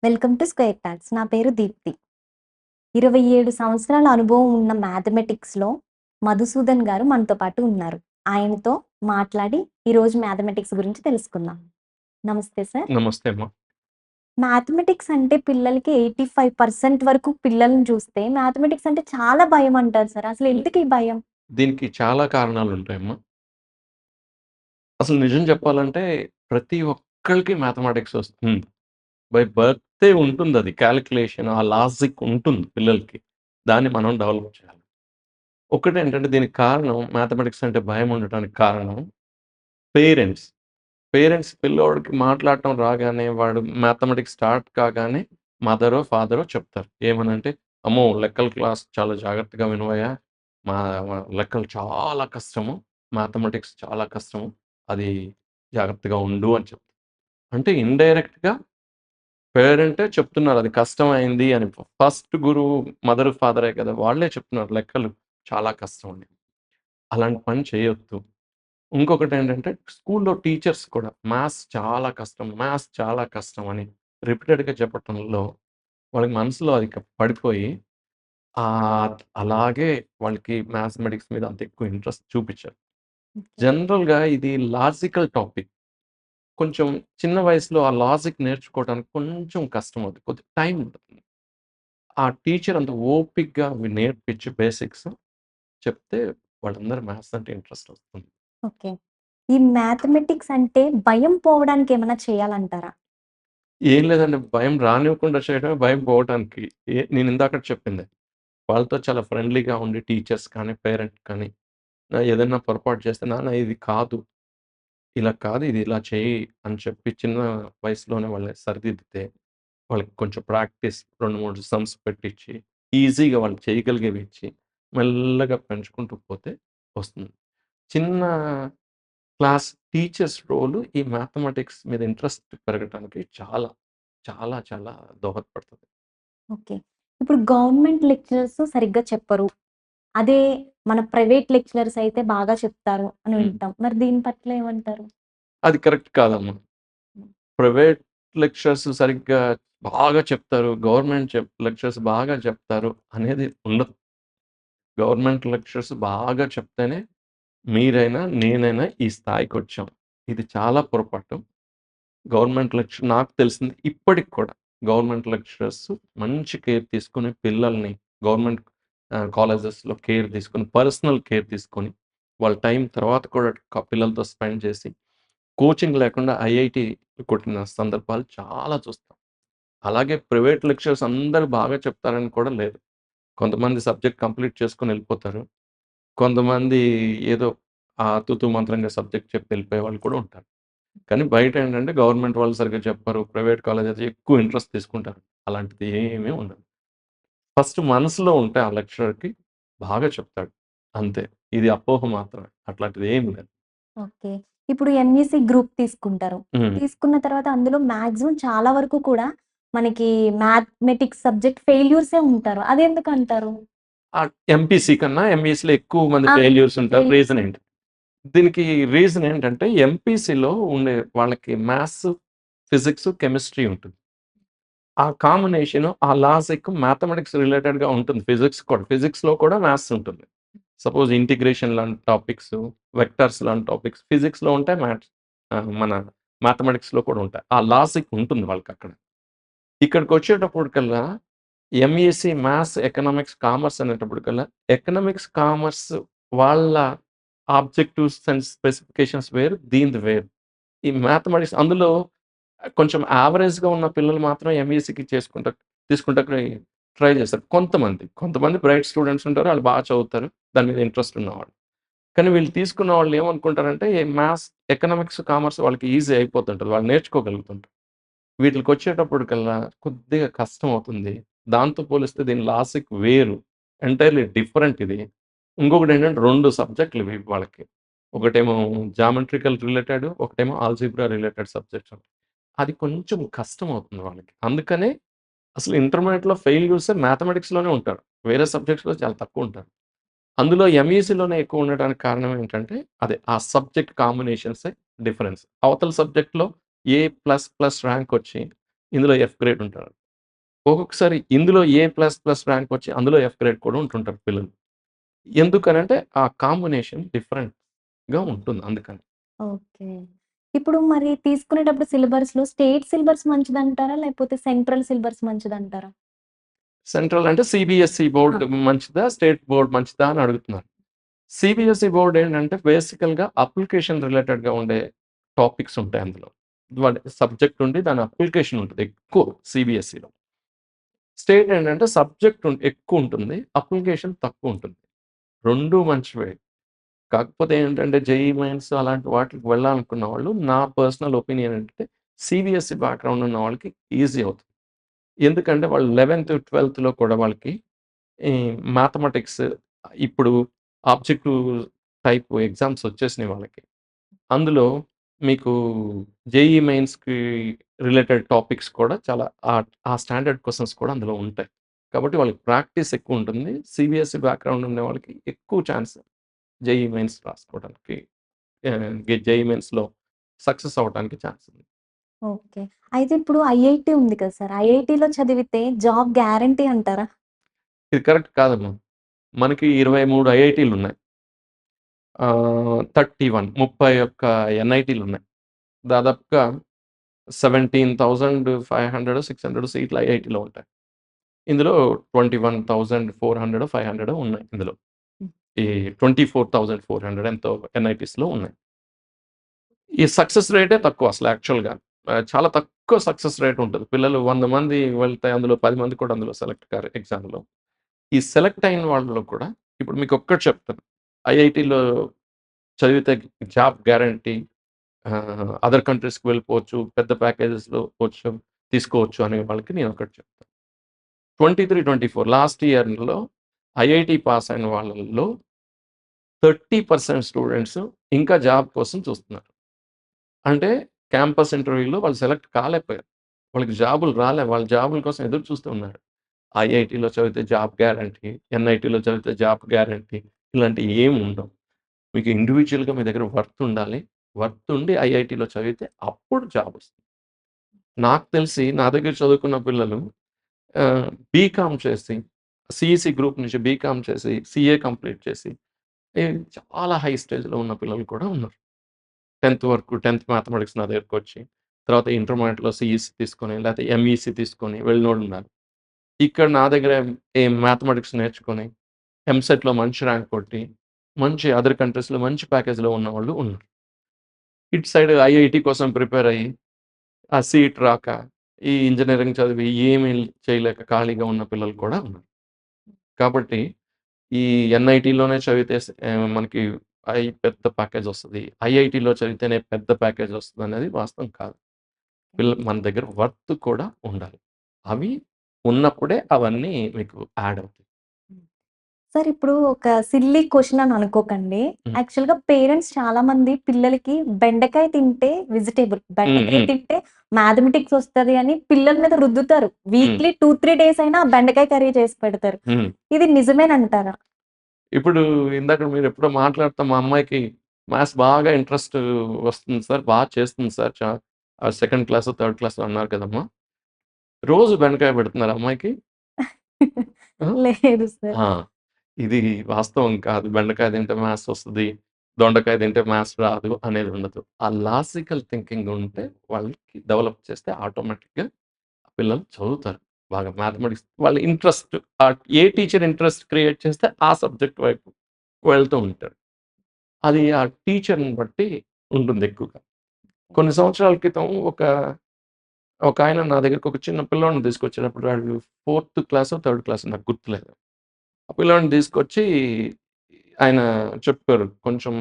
Welcome to square talks. నా పేరు దీప్తి. 27 సంవత్సరాల అనుభవం ఉన్న మ్యాథమెటిక్స్‌లో మధుసూదన్ గారు మనతో పాటు ఉన్నారు. ఆయనతో మాట్లాడి ఈరోజు మ్యాథమెటిక్స్ గురించి తెలుసుకుందాం. నమస్తే సార్. నమస్తే అమ్మ. మ్యాథమెటిక్స్ అంటే పిల్లలకి 85% వరకు పిల్లల్ని చూస్తే మ్యాథమెటిక్స్ అంటే చాలా భయం అంటారు సార్. అసలు ఎందుకు ఈ భయం? దీనికి చాలా కారణాలుంటాయమ్మా. అసలు నిజం చెప్పాలంటే ప్రతి ఒక్కళ్ళకి మ్యాథమెటిక్స్ వస్తుంది. బై బర్తే ఉంటుందది. కాలిక్యులేషన్, ఆ లాజిక్ ఉంటుంది పిల్లలకి. దాన్ని మనం డెవలప్ చేయాలి. ఒకటేంటంటే దీనికి కారణం మ్యాథమెటిక్స్ అంటే భయం ఉండటానికి కారణం పేరెంట్స్. పేరెంట్స్ పిల్లోడికి మాట్లాడటం రాగానే వాడు మ్యాథమెటిక్స్ స్టార్ట్ కాగానే మదరో, ఫాదరో చెప్తారు. ఏమనంటే, "అమ్మో! లెక్కల క్లాస్ చాలా జాగ్రత్తగా వినవయ్యా. మా మా లెక్కలు చాలా కష్టము. మ్యాథమెటిక్స్ చాలా కష్టము. అది జాగ్రత్తగా ఉండు" అని చెప్తారు. అంటే ఇండైరెక్ట్‌గా పేరెంటే చెప్తున్నారు. అది కష్టమైంది అని. ఫస్ట్ గురువు మదర్, ఫాదరే కదా! వాళ్ళే చెప్తున్నారు లెక్కలు చాలా కష్టం అని. అలాంటి పని చేయొద్దు. ఇంకొకటేంటంటే స్కూల్‌లో టీచర్స్ కూడా మ్యాథ్స్ చాలా కష్టం అని రిపీటెడ్‌గా చెప్పటంలో వాళ్ళకి మనసులో అది పడిపోయి అలాగే వాళ్ళకి మ్యాథమెటిక్స్ మీద అంత ఎక్కువ ఇంట్రెస్ట్ చూపిచ్చరు. ఓకే. జనరల్‌గా ఇది లాజికల్ టాపిక్. కొంచెం చిన్న వయసులో ఆ లాజిక్ నేర్చుకోవడానికి కొంచెం కష్టమవుద్ది. కొద్దిగా టైం ఉంటుంది. ఆ టీచర్ అంత ఓపికగా అవి నేర్పించి బేసిక్స్ చెప్తే వాళ్ళందరూ మ్యాథ్స్ అంటే ఇంట్రెస్ట్ వస్తుంది. ఓకే. ఈ మ్యాథమెటిక్స్ అంటే భయం పోవడానికి ఏమన్నా చేయాలంటారా? ఏం లేదండి. భయం రానివ్వకుండా చేయడమే భయం పోవటానికి. నేనిందాకడ చెప్పిందే. వాళ్ళతో చాలా ఫ్రెండ్లీగా ఉండి టీచర్స్ కానీ, పేరెంట్ కానీ ఏదన్నా పొరపాటు చేస్తే, నాన్న ఇది కాదు, ఇలా కాదు, ఇది ఇలా చెయ్యి అని చెప్పి చిన్న వయసులోనే వాళ్ళని సరిదిద్దితే, వాళ్ళకి కొంచెం ప్రాక్టీస్ 2, 3 సమ్స్ పెట్టిచ్చి, ఈజీగా వాళ్ళు చేయగలిగేవి ఇచ్చి, మెల్లగా పెంచుకుంటూ పోతే వస్తుంది. చిన్న క్లాస్ టీచర్స్ రోలు ఈ మ్యాథమెటిక్స్ మీద ఇంట్రెస్ట్ పెరగటానికి చాలా, చాలా, చాలా దోహదపడుతది. ఓకే. ఇప్పుడు గవర్నమెంట్ లెక్చరర్స్ సరిగ్గా చెప్పరు. అదే మన ప్రైవేట్ లెక్చరర్స్ అయితే బాగా చెప్తారు అని హ్మ్. వింటాం. మరి దీని పట్ల ఏమంటారు? అది కరెక్ట్ కాదమ్మా. ప్రైవేట్ లెక్చరర్స్ సరిగ్గా బాగా చెప్తారు. గవర్నమెంట్ లెక్చరర్స్ బాగా చెప్తారు అనేది ఉండదు. గవర్నమెంట్ లెక్చరర్స్ బాగా చెప్తేనే మీరైనా, నేనైనా ఈ స్థాయికొచ్చాం. ఇది చాలా పొరపాటు. గవర్నమెంట్ నాకు తెలిసింది ఇప్పటికి కూడా గవర్నమెంట్ లెక్చరర్స్ మంచి కేర్ తీసుకొని పిల్లల్ని గవర్నమెంట్ కాలేజెస్‌లో కేర్ తీసుకొని, పర్సనల్ కేర్ తీసుకొని, వాళ్ళ టైం తర్వాత కూడా పిల్లలతో స్పెండ్ చేసి, కోచింగ్ లేకుండా ఐఐటీ కొట్టిన సందర్భాలు చాలా చూస్తాం. అలాగే ప్రైవేట్ లెక్చరర్స్ అందరూ బాగా చెప్తారని కూడా లేదు. కొంతమంది సబ్జెక్ట్ కంప్లీట్ చేసుకొని ఎళ్ళిపోతారు. కొంతమంది ఏదో తూతూ మంత్రంగా సబ్జెక్ట్ చెప్పి ఎళ్ళిపోయే వాళ్ళు కూడా ఉంటారు. కానీ బయటేంటంటే గవర్నమెంట్ వాళ్ళు సరిగ్గా చెప్పరు. ప్రైవేట్ కాలేజెస్ ఎక్కువ ఇంట్రెస్ట్ తీసుకుంటారు. అలాంటిది ఏమీ ఉండదు. ఫస్ట్ మనసులో ఉంటే ఆ లెక్చరర్‌కి బాగా చెప్తాడు. అంతే. ఇది అపోహ మాత్రమే. అట్లాంటిది ఏమి లేదు. ఓకే. ఇప్పుడు ఎంఈసీ గ్రూప్ తీసుకుంటారు. హ్మ్. తీసుకున్న తర్వాత అందులో మాక్సిమం చాలా వరకు కూడా మనకి మ్యాథమెటిక్స్ సబ్జెక్ట్ ఫెయిల్యూర్సే ఉంటారు. అదెందుకంటారు? ఎంపీసీ కన్నా ఎంఈసీలో ఎక్కువ మంది ఆ! ఫెయిల్యూర్స్ ఉంటారు. ఫెయిల్ రీజన్ ఏంటి? దీనికి రీజన్ ఏంటంటే ఎంపీసీలో ఉండే వాళ్ళకి మ్యాథ్స్, ఫిజిక్స్, కెమిస్ట్రీ ఉంటుంది. ఆ కాంబినేషను, ఆ లాజిక్ మ్యాథమెటిక్స్ రిలేటెడ్‌గా ఉంటుంది. ఫిజిక్స్‌లో కూడా మ్యాథ్స్ ఉంటుంది. సపోజ్ ఇంటిగ్రేషన్ లాంటి టాపిక్స్, వెక్టర్స్ లాంటి టాపిక్స్ ఫిజిక్స్‌లో ఉంటాయి. మన మ్యాథమెటిక్స్‌లో కూడా ఉంటాయి. ఆ లాజిక్ ఉంటుంది వాళ్ళకక్కడ. ఇక్కడికొచ్చేటప్పటికల్లా ఎంఈసీ మ్యాథ్స్, ఎకనామిక్స్, కామర్స్ అనేటప్పటికల్లా ఎకనామిక్స్, కామర్స్ వాళ్ళ ఆబ్జెక్టివ్స్ అండ్ స్పెసిఫికేషన్స్ వేరు. దీనిది వేరు. ఈ మ్యాథమెటిక్స్ అందులో కొంచెం యావరేజ్‌గా ఉన్న పిల్లలు మాత్రం ఎంఈసీకి తీసుకుంటాకి ట్రై చేస్తారు. కొంతమంది బ్రైట్ స్టూడెంట్స్ ఉంటారు. ఆళ్ళు బాగా చదువుతారు. దాని మీద ఇంట్రెస్ట్ ఉన్నవాళ్ళు. కానీ వీళ్ళు తీసుకున్న వాళ్ళు ఏమనుకుంటారంటే మ్యాథ్స్, ఎకనామిక్స్, కామర్స్ వాళ్ళకి ఈజీ అయిపోతుంటది. వాళ్ళు నేర్చుకోగలుగుతుంటారు. వీటిలకొచ్చేటప్పటికల్లా కొద్దిగా కష్టమవుతుంది. దాంతో పోలిస్తే దీని లాజిక్ వేరు. ఎంటైర్‌లీ డిఫరెంట్ ఇది. ఇంకొకటేంటంటే 2 సబ్జెక్ట్‌లు ఇవి వాళ్ళకి. ఒకటేమో జామెట్రికల్ రిలేటెడ్, ఒకటేమో ఆల్జీబ్రా రిలేటెడ్ సబ్జెక్ట్స్. అది కొంచెం కష్టమవుతుంది వాళ్ళకి. అందుకనే అసలు ఇంటర్మీడియేట్‌లో ఫెయిల్యూర్సే మ్యాథమెటిక్స్‌లోనే ఉంటారు. వేరే సబ్జెక్ట్స్‌లో చాలా తక్కువుంటారు. అందులో ఎంఈసీలోనే ఎక్కువ ఉండడానికి కారణం ఏంటంటే, అదే ఆ సబ్జెక్ట్ కాంబినేషన్సే డిఫరెన్స్. అవతల సబ్జెక్ట్‌లో ఏ ప్లస్ ప్లస్ ర్యాంకొచ్చి, ఇందులో ఎఫ్ గ్రేడ్ ఉంటారు. ఒక్కొక్కసారి ఇందులో ఏ ప్లస్ ప్లస్ ర్యాంక్ వచ్చి అందులో ఎఫ్ గ్రేడ్ కూడా ఉంటుంటారు పిల్లలు. ఎందుకనంటే ఆ కాంబినేషన్ డిఫరెంట్‌గా ఉంటుంది అందుకని. ఓకే. ఇప్పుడు మరి తీసుకునేటప్పుడు సిలబస్‌లో స్టేట్ సిలబస్ మంచిదంటారా? లేకపోతే సెంట్రల్ సిలబస్ మంచిదంటారా? సెంట్రల్ అంటే సీబీఎస్‌ఈ ఆ! బోర్డ్ మంచిదా? స్టేట్ బోర్డ్ మంచిదా? అని అడుగుతున్నారు. సీబీఎస్‌ఈ బోర్డ్ ఏంటంటే బేసికల్‌గా అప్లికేషన్ రిలేటెడ్‌గా ఉండే టాపిక్స్ ఉంటాయి అందులో. వాడి సబ్జెక్ట్ ఉండి దాని అప్లికేషన్ ఉంటది ఎక్కువ సీబీఎస్‌ఈలో. స్టేట్ ఏంటంటే సబ్జెక్ట్ ఎక్కువుంటుంది. అప్లికేషన్ తక్కువుంటుంది. 2 మంచివే. కాకపోతే ఏంటంటే జేఈఈ మెయిన్స్ అలాంటి వాటికి వెళ్ళాలనుకున్న వాళ్ళు నా పర్సనల్ ఒపీనియన్ ఏంటంటే సీబీఎస్‌ఈ బ్యాక్‌గ్రౌండ్ ఉన్న వాళ్ళకి ఈజీ అవుతుంది. ఎందుకంటే వాళ్ళు 11థ్, 12థ్‌లో కూడా వాళ్ళకి ఈ మ్యాథమెటిక్స్ ఇప్పుడు ఆబ్జెక్టివ్ టైప్ ఎగ్జామ్స్ వచ్చేసినాయి వాళ్ళకి. అందులో మీకు జేఈఈ మెయిన్స్‌కి రిలేటెడ్ టాపిక్స్ కూడా చాలా ఆ స్టాండర్డ్ క్వెషన్స్ కూడా అందులో ఉంటాయి. కాబట్టి వాళ్ళకి ప్రాక్టీస్ ఎక్కువుంటుంది. సీబీఎస్‌ఈ బ్యాక్‌గ్రౌండ్ ఉన్న వాళ్ళకి ఎక్కువ ఛాన్స్ జేఈఈ మెయిన్స్ రాసుకోవడానికి జేఈఈ మెయిన్స్‌లో సక్సెస్ అవ్వటానికి ఛాన్స్ ఉంది. ఓకే. అయితే ఇప్పుడు ఐఐటీ ఉంది కదా సార్! ఐఐటీలో చదివితే జాబ్ గ్యారంటీ అంటారా? ఇది కరెక్ట్ కాదమ్మా. మనకి 23 ఐఐటీలున్నాయి. 31 31 ఎన్ఐటీలున్నాయి. దాదాపుగా 17,500, 600 సీట్లు ఐఐటీలో ఉంటాయి. ఇందులో 21,400, 500 ఉన్నాయి ఇందులో. హ్మ్. ఈ 24,400 ఎంతో ఎన్ఐటీస్‌లో ఉన్నాయి. ఈ సక్సెస్ రేటే తక్కువ అసలు యాక్చువల్‌గా. చాలా తక్కువ సక్సెస్ రేట్ ఉంటది. పిల్లలు 100 మంది వెళ్తే అందులో 10 మంది కూడా అందులో సెలెక్ట్ కారు ఎగ్జామ్‌లో. ఈ సెలెక్ట్ అయిన వాళ్ళలో కూడా ఇప్పుడు మీకొక్కటి చెప్తాను. ఐఐటీలో చదివితే జాబ్ గ్యారంటీ అదర్ కంట్రీస్‌కి వెళ్ళిపోవచ్చు. పెద్ద ప్యాకేజెస్‌లో తీసుకోవచ్చు అనే వాళ్ళకి నేనొకటి చెప్తాను. 23, 24 లాస్ట్ ఇయర్‌లో ఐఐటీ పాస్ అయిన వాళ్ళలో 30% స్టూడెంట్స్ ఇంకా జాబ్ కోసం చూస్తున్నారు. అంటే క్యాంపస్ ఇంటర్వ్యూలో వాళ్ళు సెలెక్ట్ కాలేకపోయారు. వాళ్ళకి జాబులు రాలే. వాళ్ళ జాబుల కోసం ఎదురు చూస్తూ ఉన్నారు. ఐఐటీలో చదివితే జాబ్ గ్యారంటీ, ఎన్ఐటీలో చదివితే జాబ్ గ్యారంటీ ఇలాంటియి ఏమి ఉండవు. మీకు ఇండివిడ్యుయల్‌గా మీ దగ్గర వర్త్ ఉండాలి. వర్త్ ఉండి ఐఐటీలో చదివితే అప్పుడు జాబొస్తుంది. నాకు తెలిసి నా దగ్గర చదువుకున్న పిల్లలు బీకామ్ చేసి, సీఈసీ గ్రూప్ నుంచి బీకామ్ చేసి, సీఏ కంప్లీట్ చేసి, చాలా హై స్టేజ్‌లో ఉన్న పిల్లలు కూడా ఉన్నారు. 10థ్ వరకు 10థ్ మ్యాథమెటిక్స్ నా దగ్గరకొచ్చి, తర్వాత ఇంటర్మీడియేట్‌లో సీఈసీ తీసుకొని, లేకపోతే ఎంఈసీ తీసుకొని వెళ్ళినోళ్ళున్నారు. ఇక్కడ నా దగ్గర మ్యాథమెటిక్స్ నేర్చుకొని, ఎంసెట్‌లో మంచి ర్యాంక్ కొట్టి, మంచి అదర్ కంట్రీస్‌లో మంచి ప్యాకేజ్‌లో ఉన్నవాళ్ళు ఉన్నారు. ఇటు సైడ్ ఐఐటీ కోసం ప్రిపేర్ అయ్యి, ఆ సీట్ రాక, ఈ ఇంజినీరింగ్ చదివి ఏమీ చేయలేక ఖాళీగా ఉన్న పిల్లలు కూడా ఉన్నారు. కాబట్టి ఈ ఎన్ఐటీలోనే చదివితే మనకి పెద్ద ప్యాకేజొస్తది. ఐఐటీలో చదివితేనే పెద్ద ప్యాకేజొస్తదనేది వాస్తవం కాదు. మన దగ్గర వర్త్ కూడా ఉండాలి. అవి ఉన్నప్పుడే అవన్నీ మీకు యాడ్ అవుతాయి. సార్ ఇప్పుడు ఒక సిల్లీ క్వెషన్ అని అనుకోకండి. హ్మ్. యాక్చువల్‌గా పేరెంట్స్ చాలామంది పిల్లలకి బెండకాయ తింటే వెజిటబుల్, హ్మ్. బెండకాయ హ్మ్. తింటే మ్యాథమెటిక్స్ వస్తది అని పిల్లల మీద రుద్దుతారు. హ్మ్. వీక్లీ 2, 3 డేస్ అయినా ఆ బెండకాయ కర్రీ చేసి పెడతారు. హ్మ్. ఇది నిజమేనంటారా? ఇప్పుడు ఇందాక మీరెప్పుడో మాట్లాడుతా మా అమ్మాయికి మ్యాథ్స్ బాగా ఇంట్రెస్ట్ వస్తుంది సార్. చేస్తుంది సార్. సెకండ్ క్లాసో, థర్డ్ క్లాసో అన్నారు కదమ్మా! రోజు బెండకాయ పెడుతున్నారా అమ్మాయికి? ఆ! లేదు సార్. ఆ! ఇది వాస్తవం కాదు. బెండకాయ తింటే మ్యాథ్స్ వస్తది. దొండకాయ తింటే మ్యాథ్స్ రాదు అనేది ఉండదు. ఆ లాజికల్ థింకింగ్ ఉంటే వాళ్ళకి డెవలప్ చేస్తే ఆటోమేటిక్‌గా పిల్లలు చదువుతారు. బాగా మ్యాథమెటిక్స్ వాళ్ళ ఇంట్రెస్ట్ ఏ టీచర్ ఇంట్రెస్ట్ క్రియేట్ చేస్తే ఆ సబ్జెక్ట్ వైపు వెళ్తూ ఉంటారు. అది ఆ టీచర్‌ని బట్టి ఉంటుంది ఎక్కువగా. కొన్ని సంవత్సరాల క్రితం ఒకాయన నా దగ్గరికి ఒక చిన్న పిల్లోడిని తీసుకొచ్చేటప్పుడు వాడు ఫోర్త్ క్లాసో, థర్డ్ క్లాసో నాకు గుర్తులేదు. ఆ పిల్లోడిని తీసుకొచ్చి ఆయన చెప్పారు. కొంచెం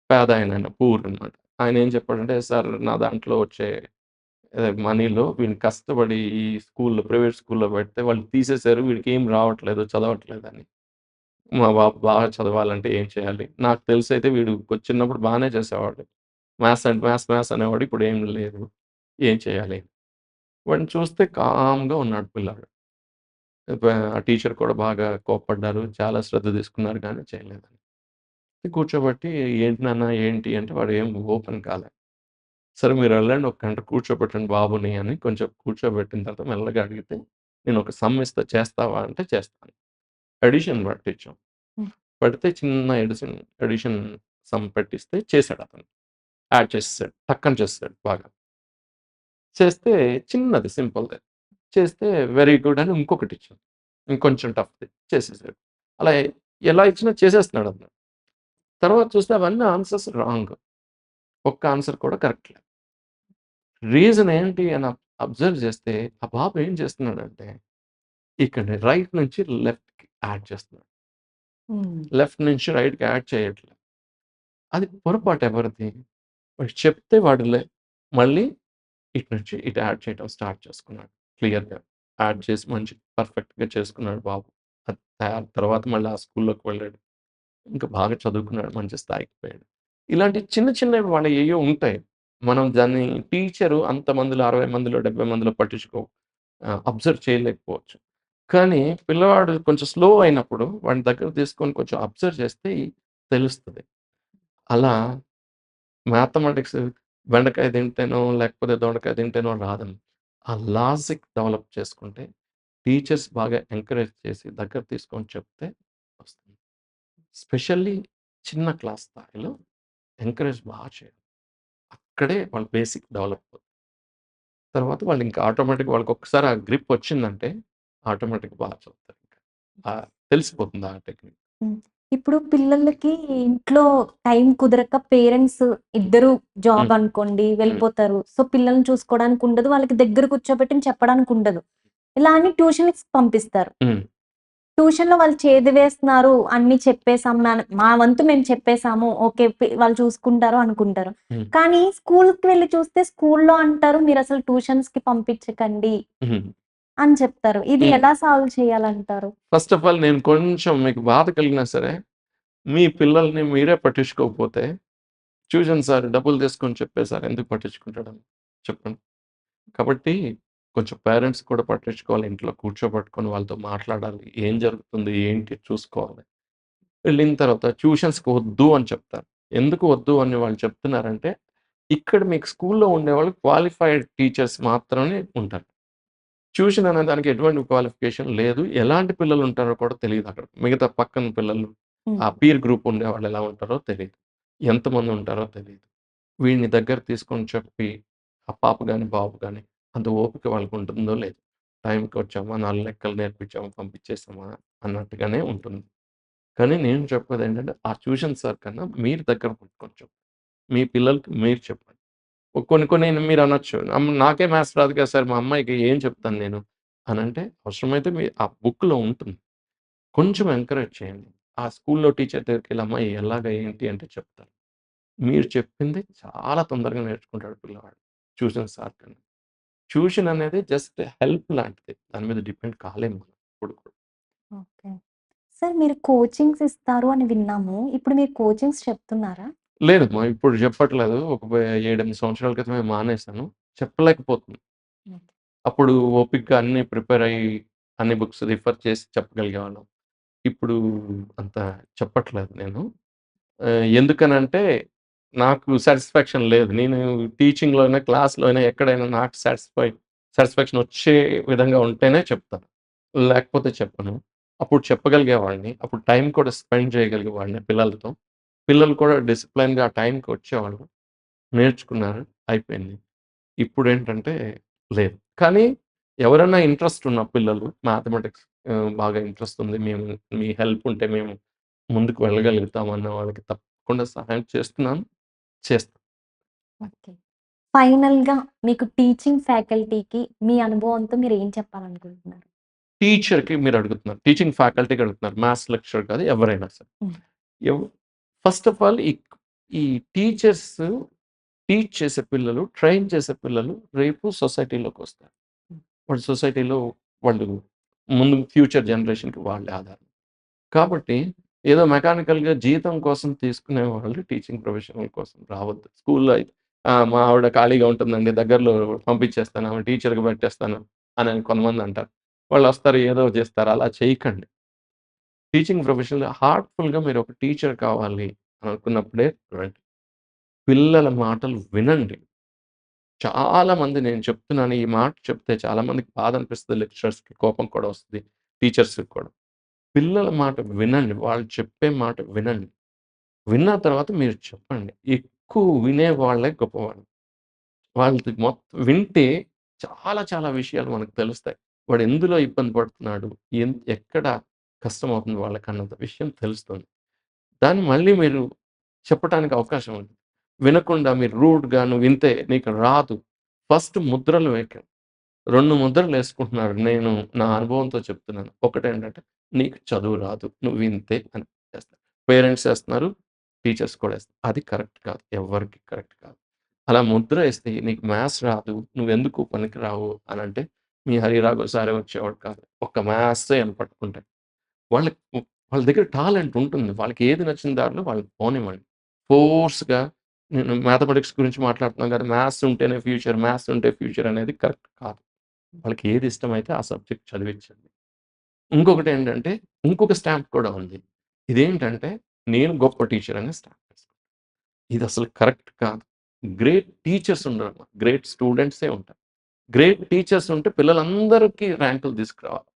పేదాయన పూర్ అనమాట. ఆయనేం చెప్పాడంటే, "సార్ నా దాంట్లో వచ్చే మనీలో వీడిని కష్టపడి ఈ స్కూల్‌లో ప్రైవేట్ స్కూల్‌లో పెడితే వాళ్ళు తీసేసారు. వీడికేం రావట్లేదు, చదవట్లేదని. మా బాబు బాగా చదవాలంటే ఏం చేయాలి? నాకు తెలిసైతే వీడు చిన్నప్పుడు బానే చేసేవాడు. మ్యాథ్స్ అంటే మ్యాథ్స్ అనేవాడు. ఇప్పుడేం లేదు. ఏం చేయాలి?" వాడిని చూస్తే కామ్‌గా ఉన్నాడు పిల్లాడు. ఆ టీచర్ కూడా బాగా కోప్పడ్డారు. చాలా శ్రద్ధ తీసుకున్నారు గానీ చేయలేదని. కూర్చోబెట్టి "ఏంటి నాన్న ఏంటి?" అంటే వాడు ఏం ఓపెన్ కాలే. సరే మీరెళ్ళండి ఒక గంట కూర్చోబెట్టండి బాబుని అని కొంచెం కూర్చోబెట్టిన తర్వాత మెల్లగా అడిగితే, నేనొక సమ్ ఇస్తా చేస్తావా అంటే చేస్తాను. అడిషన్ పట్టించాం. హ్మ్. పడితే చిన్న అడిషన్ సమ్ పెట్టిస్తే చేసాడతను. యాడ్ చేసేసాడు. టక్కన చేసేసాడు బాగా. చేస్తే చిన్నది సింపుల్‌ది. చేస్తే వెరీ గుడ్ అని ఇంకొకటిచ్చాం. ఇంకొంచెం టఫ్‌ది చేసేసాడు. అలా ఎలా ఇచ్చినా చేసేస్తున్నాడతను. తర్వాత చూస్తే అవన్నీ ఆన్సర్స్ రాంగ్. ఒక్క ఆన్సర్ కూడా కరెక్ట్ లేదు. రీజన్ ఏంటి అని అబ్జర్వ్ చేస్తే, ఆ బాబు ఏం చేస్తున్నాడంటే, ఇక్కడ రైట్ నుంచి లెఫ్ట్‌కి యాడ్ చేస్తున్నాడు. హ్మ్. లెఫ్ట్ నుంచి రైట్‌కి యాడ్ చేయట్లేదు. అది పొరపాటు ఎవరిది? వాడు చెప్తే మళ్ళీ ఇటు నుంచి ఇటు యాడ్ చేయడం స్టార్ట్ చేసుకున్నాడు. క్లియర్‌గా యాడ్ చేసి మంచి పర్ఫెక్ట్‌గా చేసుకున్నాడు బాబు. తర్వాత మళ్ళీ ఆ స్కూల్‌లోకి వెళ్ళాడు. ఇంకా బాగా చదువుకున్నాడు. మంచి స్థాయికి పోయాడు. ఇలాంటి చిన్న చిన్నవి వాళ్ళయేయో ఉంటాయి. మనం దాన్ని టీచరు అంతమందిలో 60 మందిలో, 70 మందిలో అబ్జర్వ్ చేయలేకపోవచ్చు. కానీ పిల్లవాడు కొంచెం స్లో అయినప్పుడు వాడిని దగ్గరకు తీసుకొని కొంచెం అబ్జర్వ్ చేస్తే తెలుస్తది. అలా మ్యాథమెటిక్స్ బెండకాయ తింటేనో, లేకపోతే దొండకాయ తింటేనో రాదండి. ఆ లాజిక్ డెవలప్ చేసుకుంటే టీచర్స్ బాగా ఎంకరేజ్ చేసి దగ్గర తీసుకొని చెప్తే వస్తుంది. స్పెషల్లీ చిన్న క్లాస్ స్థాయిలో ఎంకరేజ్ చేయాలి. అక్కడే వాళ్ళ బేసిక్ డెవలప్ అవుతుంది. తర్వాత వాళ్ళు ఇంకా ఆటోమేటిక్‌గా వాళ్ళకొక్కసారి ఆ గ్రిప్ వచ్చిందంటే ఆటోమేటిక్‌గా చదువుతారింక. తెలిసిపోతుంది ఆ టెక్నిక్. హ్మ్. ఇప్పుడు పిల్లలకి ఇంట్లో టైం కుదరక పేరెంట్స్ ఇద్దరు జాబ్ హ్మ్. అనుకోండి హ్మ్. వెళ్ళిపోతారు. సో, పిల్లల్ని చూసుకోవడానికి ఉండదు. వాళ్ళకి దగ్గర కూర్చోబెట్టి చెప్పడానికి ఉండదు. ఇలా అని ట్యూషన్‌కి పంపిస్తారు. హ్మ్. ట్యూషన్‌లో వాళ్ళు చేదివేస్తున్నారు, అన్నీ చెప్పేసాం మా వంతు మేము చెప్పేసాము. ఓకే. వాళ్ళు చూసుకుంటారు అనుకుంటారు. హ్మ్. కానీ స్కూలుకి వెళ్లి చూస్తే స్కూలులో అంటారు మీరసలు ట్యూషన్స్‌కి పంపించకండి హ్మ్. అని చెప్తారు. ఇది హ్మ్. ఎలా సాల్వ్ చేయాలంటారు? ఫస్ట్ ఆఫ్ ఆల్ నేను కొంచెం మీకు బాధ కలిగినా సరే, మీ పిల్లల్ని మీరే పట్టించుకోకపోతే, ట్యూషన్ సార్ డబ్బులు తీసుకొని చెప్పేసారు ఎందుకు పట్టించుకుంటాడని చెప్పండి. కాబట్టి కొంచెం పేరెంట్స్ కూడా పట్టించుకోవాలి. ఇంట్లో కూర్చోబెట్టుకొని వాళ్ళతో మాట్లాడాలి. ఏం జరుగుతుంది? ఏంటి? చూసుకోవాలి. వెళ్ళిన తర్వాత ట్యూషన్స్‌కి వద్దు అని చెప్తారు. ఎందుకు వద్దు అని వాళ్ళు చెప్తున్నారంటే, ఇక్కడ మీకు స్కూల్‌లో ఉండేవాళ్ళు క్వాలిఫైడ్ టీచర్స్ మాత్రమే ఉంటారు. ట్యూషన్ అనే దానికి ఎటువంటి క్వాలిఫికేషన్ లేదు. ఎలాంటి పిల్లలుంటారో కూడా తెలీదక్కడ. మిగతా పక్కన పిల్లలు, హ్మ్. ఆ పీర్ గ్రూప్ ఉండేవాళ్ళు ఎలా ఉంటారో తెలీదు. ఎంతమంది ఉంటారో తెలీదు. వీడిని దగ్గర తీసుకొని చెప్పి, ఆ పాప గాని, బాబు గాని అంత ఓపిక వాళ్ళకుంటుందో లేదో. టైంకొచ్చామా, 4 లెక్కలు నేర్పించామా, పంపించేసామా అన్నట్టుగానే ఉంటుంది. కానీ నేను చెప్పేదేంటంటే, ఆ ట్యూషన్ సార్ కన్నా మీరు దగ్గర కూర్చొని చెప్పండి. మీ పిల్లలకి మీరు చెప్పండి. కొన్ని కొన్ని మీరనొచ్చు. నాకే మ్యాథ్స్ రాదు కదా సార్! మా అమ్మాయికి ఏం చెప్తాను నేను అనంటే, అవసరమైతే ఆ బుక్‌లో ఉంటుంది. కొంచెం ఎంకరేజ్ చేయండి. ఆ స్కూల్‌లో టీచర్ దగ్గరికెళ్ళి అమ్మాయి ఎలాగా ఏంటి అంటే చెప్తారు. మీరు చెప్పింది చాలా తొందరగా నేర్చుకుంటాడు పిల్లవాడు. ట్యూషన్ సార్ కన్నా. ట్యూషన్ అనేది జస్ట్ హెల్ప్ లాంటిది. దాని మీద డిపెండ్ కాలేము మనం ఎప్పుడు కూడా. ఓకే. సార్ మీరు కోచింగ్స్ ఇస్తారు అని విన్నాము. ఇప్పుడు మీరు కోచింగ్స్ చెప్తున్నారా? లేదమ్మా ఇప్పుడు చెప్పట్లేదు. ఒక 7, 8 సంవత్సరాల క్రితమే మానేశాను. చెప్పలేకపోతున్నా. ఓకే. అప్పుడు ఓపికగా అన్నీ ప్రిపేర్ అయ్యి, అన్ని బుక్స్ రిఫర్ చేసి చెప్పగలిగేవాళ్ళం. ఇప్పుడు అంత చెప్పట్లేదు నేను. ఎందుకనంటే, నాకు సాటిస్ఫాక్షన్ లేదు. నేను టీచింగ్‌లోనే, క్లాస్‌లోనే ఎక్కడైనా నాకు సాటిస్ఫాక్షన్ వచ్చే విధంగా ఉంటేనే చెప్తాను. లేకపోతే చెప్పను. అప్పుడు చెప్పగలిగేవాడిని. అప్పుడు టైం కూడా స్పెండ్ చేయగలిగేవాడిని పిల్లలతో. పిల్లలు కూడా డిసిప్లిన్‌గా ఆ టైంకి వచ్చేవాళ్ళు. నేర్చుకున్నారు. అయిపోయింది. ఇప్పుడేంటంటే లేదు. కానీ ఎవరైనా ఇంట్రెస్ట్ ఉన్న పిల్లలు మ్యాథమెటిక్స్ బాగా ఇంట్రెస్ట్ ఉంది. మీ హెల్ప్ ఉంటే మేము ముందుకు వెళ్ళగలుగుతాం అన్న వాళ్ళకి తప్పకుండా సహాయం చేస్తున్నాను. చేస్తా. ఓకే. ఫైనల్‌గా మీకు టీచింగ్ ఫ్యాకల్టీకి మీ అనుభవంతో మీరేం చెప్పాలనుకుంటున్నారు? టీచర్‌కి మీరడుగుతున్నారు. టీచింగ్ ఫ్యాకల్టీకి అడుగుతున్నారు. మ్యాథ్స్ లెక్చరర్ కాదు ఎవరైనా సరే. హ్మ్. ఎవ్ ఫస్ట్ ఆఫ్ ఆల్ ఈ టీచర్స్ టీచ్ చేసే పిల్లలు, ట్రైన్ చేసే పిల్లలు రేపు సొసైటీలోకొస్తారు. హ్మ్. వాళ్ళు సొసైటీలో వాళ్ళు ముందు ఫ్యూచర్ జనరేషన్‌కి వాళ్ళే ఆధారం. కాబట్టి ఏదో మెకానికల్‌గా జీతం కోసం తీసుకునే వాళ్ళు టీచింగ్ ప్రొఫెషనల్ కోసం రావద్దు. స్కూల్‌లో అయితే మా ఆవిడ ఖాళీగా ఉంటుందండి. దగ్గరలో పంపించేస్తాను. ఆమె టీచర్‌గా పెట్టేస్తాను అని కొంతమందంటారు. వాళ్ళొస్తారు ఏదో చేస్తారు. అలా చేయకండి. టీచింగ్ ప్రొఫెషన్‌లో హార్ట్‌ఫుల్‌గా మీరు ఒక టీచర్ కావాలి అనుకున్నప్పుడే రండి. పిల్లల మాటలు వినండి. చాలామంది నేను చెప్తున్నాను ఈ మాట చెప్తే చాలామందికి బాధ అనిపిస్తది. లెక్చరర్స్‌కి కోపం కూడా వస్తది. టీచర్స్‌కి కూడా. పిల్లల మాట వినండి. వాళ్ళు చెప్పే మాట వినండి. విన్న తర్వాత మీరు చెప్పండి. ఎక్కువ వినేవాళ్ళే గొప్పవాళ్ళు. వాళ్ళది వింటే చాలా చాలా విషయాలు మనకు తెలుస్తాయి. వాడు ఎందులో ఇబ్బంది పడుతున్నాడు? ఎక్కడ కష్టమవుతుంది వాళ్ళకన్నంత విషయం తెలుస్తుంది. దాన్ని మళ్ళీ మీరు చెప్పటానికి అవకాశం ఉంది. వినకుండా మీరు రూడ్‌గా "నువ్వింతే, నీకు రాదు." ఫస్ట్ ముద్రలు వేయకండి. 2 ముద్రలేసుకుంటున్నారు. నేను నా అనుభవంతో చెప్తున్నాను. ఒకటేంటంటే, "నీకు చదువు రాదు. నువ్వింతే" అని ఏస్తారు. పేరెంట్స్ ఏస్తున్నారు. టీచర్స్ కూడా ఏస్తారు. అది కరెక్ట్ కాదు. ఎవ్వరికీ కరెక్ట్ కాదు. అలా ముద్ర ఏస్తే, "నీకు మ్యాథ్స్ రాదు. నువ్వెందుకు పనికిరావు" అనంటే, మీ హరిరాఘవ సారే వచ్చేవాడు కాదు. ఒక్క మ్యాథ్సే అని పట్టుకుంటే. వాళ్ళకి వాళ్ళ దగ్గర టాలెంట్ ఉంటుంది. వాళ్ళకి ఏది నచ్చిన దారిలో వాళ్ళని పోనివ్వండి. ఫోర్స్‌గా నేను మ్యాథమెటిక్స్ గురించి మాట్లాడుతున్నాం కదా! మ్యాథ్స్ ఉంటేనే ఫ్యూచర్, మ్యాథ్స్ ఉంటే ఫ్యూచర్ అనేది కరెక్ట్ కాదు. వాళ్ళకి ఏది ఇష్టమైతే ఆ సబ్జెక్ట్ చదివించండి. ఇంకొకటేంటంటే, ఇంకొక స్టాంప్ కూడా ఉంది. ఇదేంటంటే, నేను గొప్ప టీచర్ అనే స్టాంప్ ఏసుకో ఇదసలు కరెక్ట్ కాదు. గ్రేట్ టీచర్స్ ఉండరమ్మా. గ్రేట్ స్టూడెంట్సే ఉంటారు. గ్రేట్ టీచర్స్ ఉంటే పిల్లలందరికీ ర్యాంకులు తీసుకురావాలి.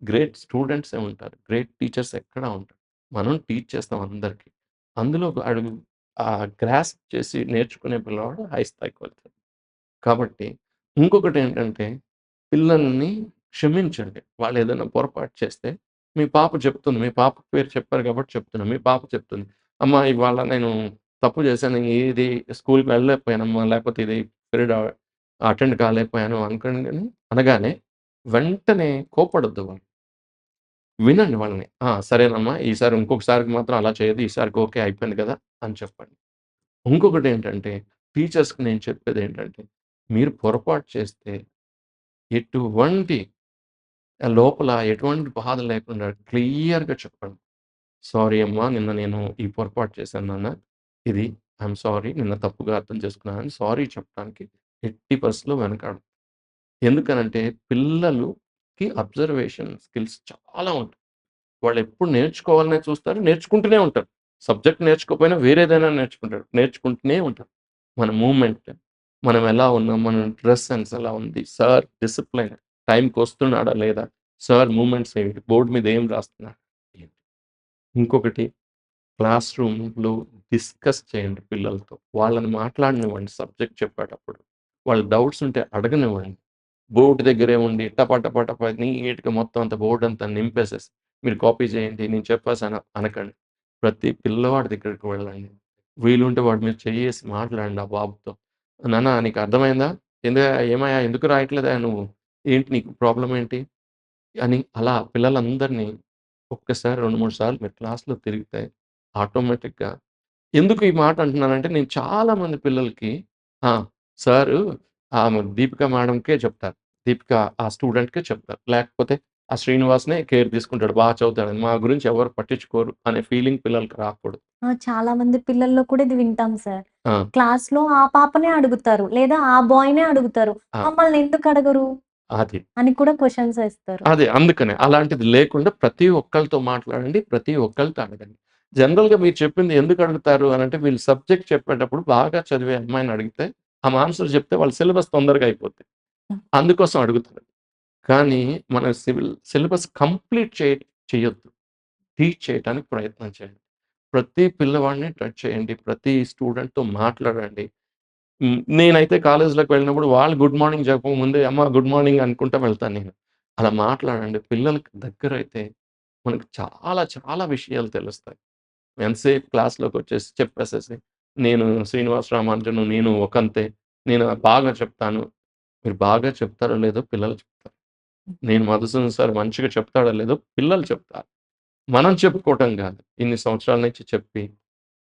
గ్రేట్ స్టూడెంట్సే ఉంటారు. గ్రేట్ టీచర్స్ ఎక్కడా ఉండరు. మనం టీచ్ చేస్తాం అందరికి. అందులో వాడు గ్రాస్ప్ చేసి నేర్చుకునే పిల్లవాడు హై స్థాయికి వెళ్తాడు. కాబట్టి ఇంకొకటేంటంటే పిల్లల్ని క్షమించండి. వాళ్ళేదైనా పొరపాటు చేస్తే మీ పాప చెప్తుంది. మీ పాప పేరు చెప్పారు కాబట్టి చెప్తున్నా. మీ పాప చెప్తుంది. అమ్మ ఇవాళ నేను తప్పు చేశాను. ఇది స్కూల్‌కి వెళ్ళలేకపోయానమ్మా. లేకపోతే ఇది పీరియడ్ అటెండ్ కాలేకపోయాను అనగానే వెంటనే కోప్పడొద్దు వాళ్ళు. వినండి వాళ్ళని. ఆ! సరేనమ్మా ఈసారి ఇంకొకసారికి మాత్రం అలా చేయొద్దు. ఈసారికి ఓకే అయిపోయింది కదా! అని చెప్పండి. ఇంకొకటేంటంటే టీచర్స్‌కి నేను చెప్పేదేంటంటే మీరు పొరపాటు చేస్తే ఎటువంటి లోపల ఎటువంటి బాధ లేకుండా క్లియర్‌గా చెప్పండి. సారీ అమ్మా! నిన్న నేను ఈ పొరపాటు చేశాను నాన్న. ఇది ఐయామ్ సారీ. నిన్న తప్పుగా అర్థం చేసుకున్నానని సారీ చెప్పడానికి ఎట్టి పరిస్థితిలో వెనకాడను. ఎందుకనంటే పిల్లలుకి అబ్జర్వేషన్ స్కిల్స్ చాలా ఉంటాయి. వాళ్ళెప్పుడు నేర్చుకోవాలనే చూస్తారు. నేర్చుకుంటూనే ఉంటారు. సబ్జెక్ట్ నేర్చుకోకపోయినా వేరేదైనా నేర్చుకుంటారు. నేర్చుకుంటూనే ఉంటారు. మన మూవ్‌మెంట్, మనం ఎలా ఉన్నాం, మన డ్రెస్ సెన్స్ ఎలా ఉంది, సార్ డిసిప్లైన్ టైంకొస్తున్నాడా లేదా, సార్ మూవ్‌మెంట్స్ ఏమిటి, బోర్డ్ మీద ఏం రాస్తున్నారు. ఇంకొకటి క్లాస్ రూమ్‌లో డిస్కస్ చేయండి పిల్లలతో. వాళ్ళని మాట్లాడనివ్వండి సబ్జెక్ట్ చెప్పేటప్పుడు. వాళ్ళ డౌట్స్ ఉంటే అడగనివ్వండి. బోర్డ్ దగ్గరే ఉండి టపా టపా టపా నీట్‌గా మొత్తం అంతా బోర్డంతా నింపేసేసి, మీరు కాపీ చేయండి నేను చెప్పేసాను అనకండి. ప్రతి పిల్లవాడి దగ్గరికి వెళ్ళండి. వీలుంటే వాడి మీద చెయ్యేసి మాట్లాడండి ఆ బాబుతో. నాన్న నీకు అర్థమైందా? ఏమయ్యా ఎందుకు రాయట్లేదా నువ్వు? ఏంటి నీకు ప్రాబ్లమ్ ఏంటి? అని అలా పిల్లలందరినీ ఒక్కసారి 2, 3 సార్లు మీరు క్లాస్‌లో తిరిగితే ఆటోమేటిక్‌గా ఎందుకు ఈ మాట అంటున్నానంటే, నేను చాలా మంది పిల్లలకి ఆ! సారు దీపిక మేడంకే చెప్తారు. దీపిక ఆ స్టూడెంట్‌కే చెప్తారు. లేకపోతే ఆ శ్రీనివాస్‌నే కేర్ తీసుకుంటాడు. చదువుతాడని. మా గురించి ఎవరు పట్టించుకోరు అనే ఫీలింగ్ పిల్లలకి రాకూడదు. ఆ! చాలా మంది పిల్లల్లో కూడా ఇది వింటాం సార్. ఆ! క్లాస్‌లో ఆ పాపనే అడుగుతారు. లేదా ఆ బాయ్‌నే అడుగుతారు. ఆ! మమ్మల్ని ఎందుకు అడగరు? అది. అని కూడా క్వెషన్స్ ఏస్తారు. అదే అందుకనే. అలాంటిది లేకుండా ప్రతి ఒక్కళ్ళతో మాట్లాడండి. ప్రతి ఒక్కళ్ళతో అడగండి. జనరల్‌గా మీరు చెప్పింది ఎందుకు అడుగుతారు అనంటే, వీళ్ళు సబ్జెక్ట్ చెప్పేటప్పుడు బాగా చదివే అమ్మాయిని అడిగితే, ఆమె ఆన్సర్ చెప్తే వాళ్ళ సిలబస్ తొందరగా అయిపోద్ది. హ్మ్. అందుకోసం అడుగుతారు. కానీ మన సిలబస్ కంప్లీట్ చేయొద్దు. టీచ్ చేయటానికి ప్రయత్నం చేయండి. ప్రతి పిల్లవాడిని టచ్ చేయండి. ప్రతి స్టూడెంట్‌తో మాట్లాడండి. నేనైతే కాలేజ్‌లోకి వెళ్ళినప్పుడు వాళ్ళు గుడ్ మార్నింగ్ చెప్పకముందే అమ్మ గుడ్ మార్నింగ్ అనుకుంటా వెళ్తాను నేను. అలా మాట్లాడండి. పిల్లలకి దగ్గరైతే మనకు చాలా చాలా విషయాలు తెలుస్తాయి. ఎంతసేపు క్లాస్‌లోకొచ్చేసి చెప్పేసేసి, నేను శ్రీనివాస రామానుజను, నేను ఒకంతే, నేను బాగా చెప్తాను. మీరు బాగా చెప్తారో లేదో పిల్లలు చెప్తారు. నేను మధుసూదన్ సార్ మంచిగా చెప్తాడో లేదో పిల్లలు చెప్తారు. మనం చెప్పుకోవటం గాదు. ఇన్ని సంవత్సరాల నుంచి చెప్పి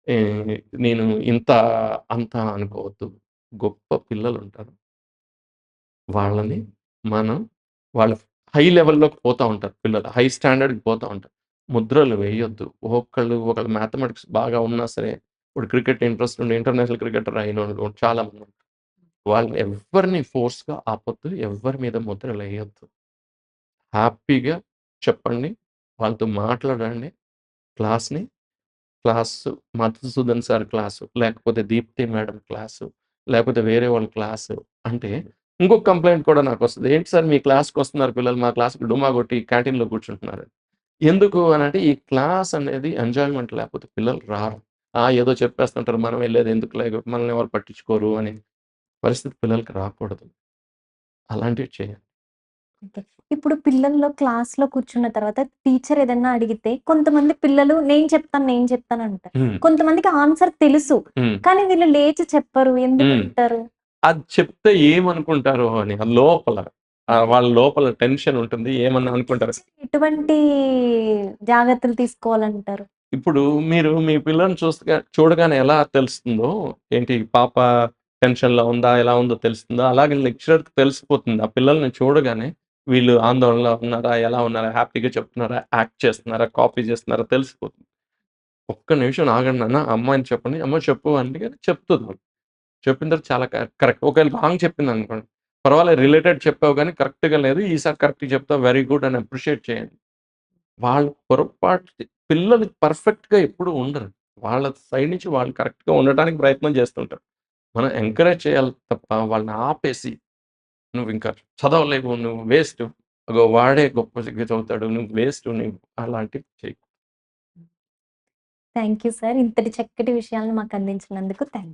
ఏ నేను ఇంత, అంత అనుకోవద్దు. గొప్ప పిల్లలుంటారు. వాళ్ళని మనం వాళ్ళ హై లెవెల్‌లోకి పోతా ఉంటారు పిల్లలు. హై స్టాండర్డ్‌కి పోతా ఉంటారు. ముద్రలు వేయొద్దు. ఒకళ్ళు మ్యాథమెటిక్స్ బాగా ఉన్నా సరే, ఇప్పుడు క్రికెట్ ఇంట్రెస్ట్ ఉండి ఇంటర్నేషనల్ క్రికెటర్ అయినోళ్ళు చాలా మంది. వాళ్ళని ఎవ్వరిని ఫోర్స్‌గా ఆపొద్దు. ఎవ్వరి మీద ముద్రలేయొద్దు. హ్యాపీగా చెప్పండి. వాళ్ళతో మాట్లాడండి. క్లాస్‌ని క్లాసు మధుసూదన్ సార్ క్లాసు, లేకపోతే దీప్తి మేడం క్లాసు, లేకపోతే వేరే వాళ్ళ క్లాసు అంటే ఇంకొక కంప్లెయింట్ కూడా నాకొస్తది. "ఏంటి సార్ మీ క్లాస్‌కొస్తున్నారు పిల్లలు, మా క్లాస్‌కి డుమ్మా కొట్టి క్యాంటీన్‌లో కూర్చుంటున్నారు." ఎందుకు అనంటే ఈ క్లాస్ అనేది ఎంజాయ్‌మెంట్ లేకపోతే పిల్లలు రారు. ఏదో చెప్పేస్తుంటారు. మనం వెళ్ళేది ఎందుకులే మనల్ని ఎవరు పట్టించుకోరు అనే పరిస్థితి పిల్లలకి రాకూడదు. అలాంటివి చేయాలి. ఓకే. ఇప్పుడు పిల్లల్లో క్లాస్‌లో కూర్చున్న తర్వాత టీచర్ ఏదన్నా అడిగితే కొంతమంది పిల్లలు నేను చెప్తాను అంటారు. హ్మ్. కొంతమందికి ఆన్సర్ తెలుసు. హ్మ్. కానీ వీళ్ళు లేచి చెప్పరు. హ్మ్. ఎందుకంటారు? అది చెప్తే ఏమనుకుంటారో అని లోపల వాళ్ళ లోపల టెన్షన్ ఉంటుంది. ఏమన్నా అనుకుంటారు. టీచర్ ఎటువంటి జాగ్రత్తలు తీసుకోవాలంటారు? ఇప్పుడు మీరు మీ పిల్లని చూడగానే ఎలా తెలుస్తుందో, ఏంటి పాప టెన్షన్‌లో ఉందా? ఎలా ఉందో తెలుస్తుందో, అలాగే లెక్చరర్‌కి తెలిసిపోతుంది. ఆ పిల్లల్ని చూడగానే వీళ్ళు ఆందోళనలో ఉన్నారా? ఎలా ఉన్నారా? హ్యాపీగా చెప్తున్నారా? యాక్ట్ చేస్తున్నారా? కాపీ చేస్తున్నారా? తెలిసిపోతుంది. ఒక్క నిమిషం ఆగండి నాన్న, ఆ అమ్మాయిని చెప్పండి. అమ్మ చెప్పు అంటే చెప్తది. చెప్పిన తర్వాత చాలా కరెక్ట్. ఒకవేళ రాంగ్ చెప్పిందనుకోండి, పర్వాలేదు రిలేటెడ్ చెప్పావు గానీ కరెక్ట్‌గా లేదు. ఈసారి కరెక్ట్‌గా చెప్తావు. వెరీ గుడ్ అని అప్రిషియేట్ చేయండి. వాళ్ళు పొరపాటు పిల్లలు పర్ఫెక్ట్‌గా ఎప్పుడూ ఉండరు. వాళ్ళ సైడ్ నుంచి వాళ్ళు కరెక్ట్‌గా ఉండటానికి ప్రయత్నం చేస్తుంటారు. మనం ఎంకరేజ్ చేయాలి తప్ప వాళ్ళని ఆపేసి, "నువ్వింకా చదవలేవు. నువ్వు వేస్ట్. అగో వాడే గొప్పగా చదువుతాడు. నువ్వు వేస్ట్. నువ్వు" అలాంటివి చేయకు. Thank you sir. ఇంతటి చక్కటి విషయాలను మాకు అందించినందుకు థాంక్ యూ.